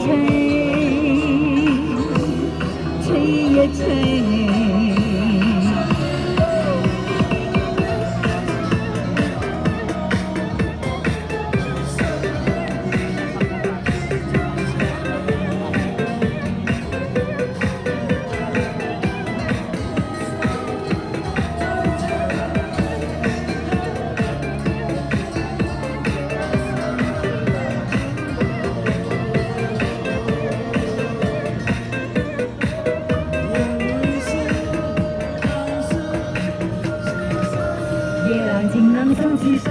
吹呀吹。夜闌靜冷心似水，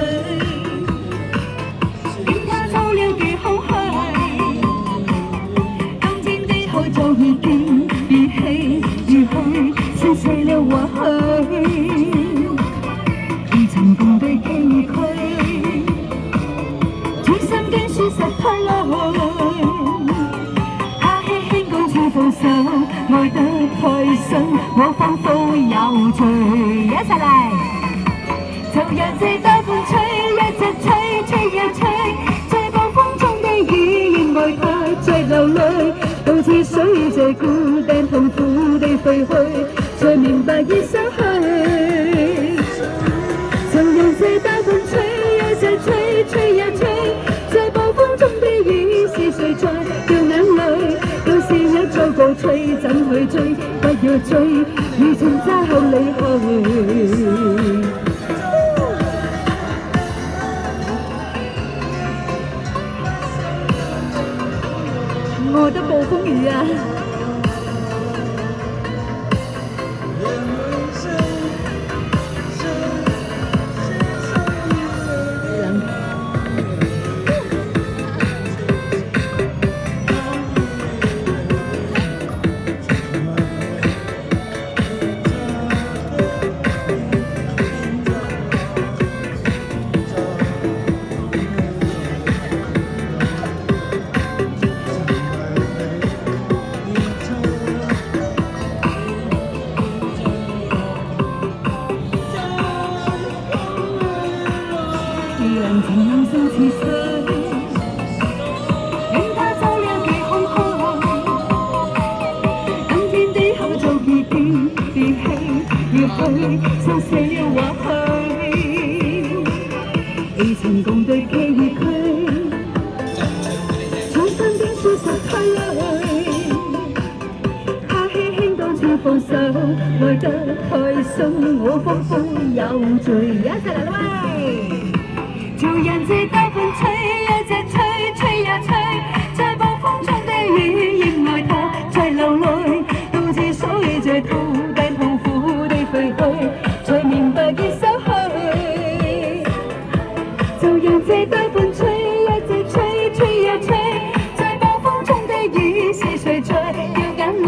點他走了幾空虛？今天的好早已經別氣如許，撕碎了或許，已曾共對崎嶇，轉身經輸實太累，客氣輕講似放手，愛得太深，我仿佛有罪，一齊嚟！就讓這大風吹，一直吹，吹呀吹，在暴風中的雨，仍愛他在流淚，到似水這孤單痛苦地飛去，才明白已失去。就讓這大風吹，一直吹，吹呀吹，在暴風中的雨，是誰在掉眼淚？到是一早告吹，怎去追？不要追，如情債後離去。愛得暴風雨啊！讓情冷心似水，任他走了幾空虛。今天的口早已經別氣如許，收死了或許，未曾共對崎嶇，在身邊輸實太累，客氣輕當似放手，愛得太深，我仿佛有罪，一齊嚟啦喂！就讓這大風吹，一直吹，吹呀吹，在暴風中的雨，仍愛他在流淚，到似水在孤單痛苦地飛去，才明白已失去。就讓這大風吹，一直吹，吹呀吹，在暴風中的雨，是誰在掉眼淚？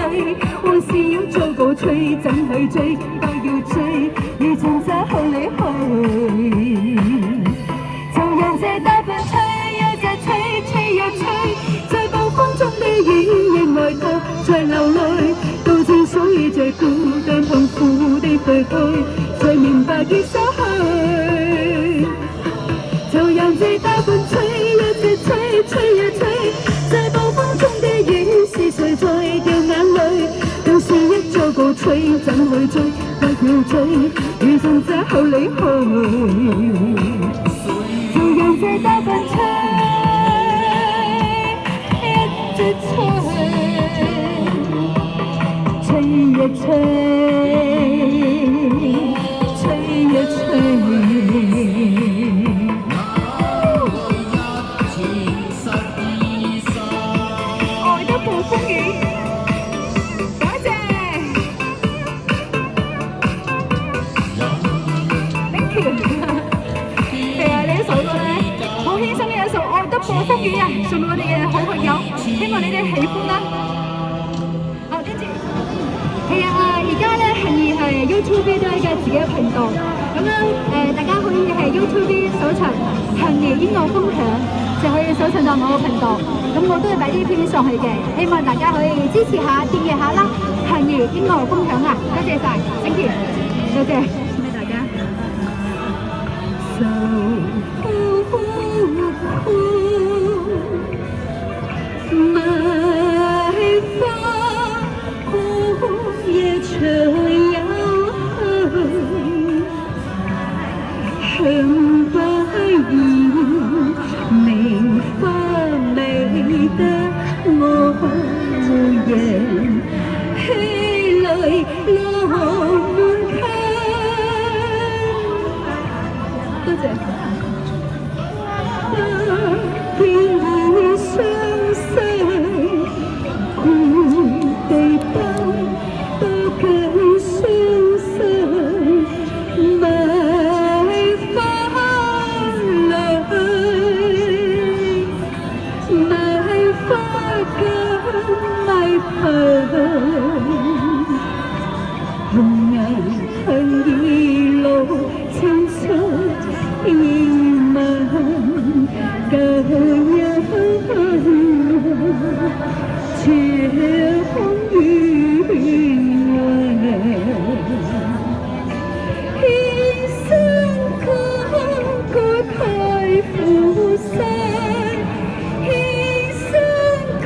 還是要早告吹，怎去追？不要追，如情債後離去。讓這大風吹，一直吹，吹呀吹，在暴風中的雨，仍愛他在流淚，到似水在孤單痛苦地飛去，才明白已失去。就讓這大風吹，一直吹，吹呀吹，在暴風中的雨，是誰在掉眼淚？到是一早告吹，怎去追？不要追，如情債後離去。就讓這大風吹，一直吹，吹呀吹，吹呀吹。愛得暴風雨，多謝。Thank you。好輕鬆嘅一首《愛得暴風雨》啊，送到我哋嘅好朋友，希望你哋喜歡啦。好，跟住係啊，而家咧杏兒係 YouTube 都係嘅自己嘅頻道，咁樣大家可以喺 YouTube 搜尋杏兒音樂分享，就可以搜尋到我嘅頻道。咁我都會擺啲片上去嘅，希望大家可以支持下、訂閱下啦。杏兒音樂分享啊，多謝晒 ，thank you，多謝俾大家。So 人，氣淚落滿襟。多謝。不見已傷心，故地燈都更傷心，迷花淚，迷花更迷恨。紅顏恨已老，青春已晚，舊人卻空餘愛。一生空過太負世，一生空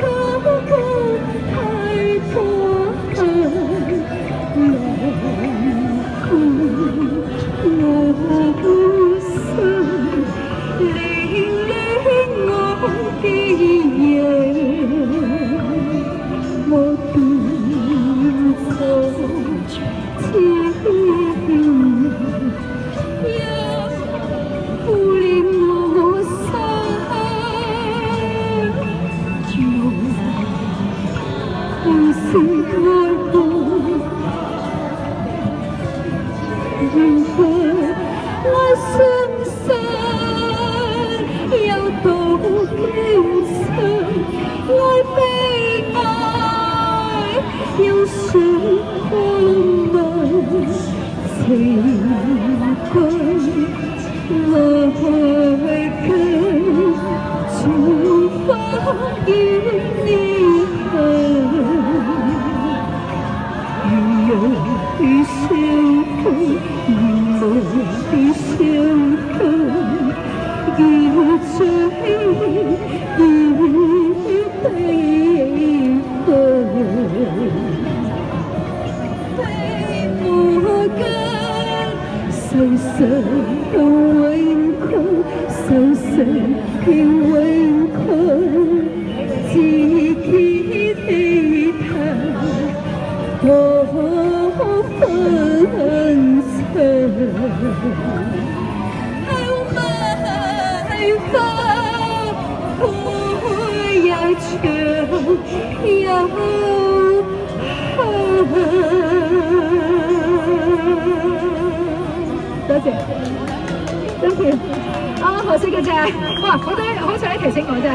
過太過恨。我心戀戀我的人，我獨走千年，又負了我心，無聲愛慕。緣分愛相信，有道經神，愛悲哀，有誰可問？情君來跟，重返於你恨。如有相逢，如無相逢，如醉如悲憤。悲無間，愁神永困，愁神永困，自己氣嘆。我分層，後迷花配又長又恨。多謝，thank you。啊，可惜嘅啫，哇，好多好彩提醒我啫。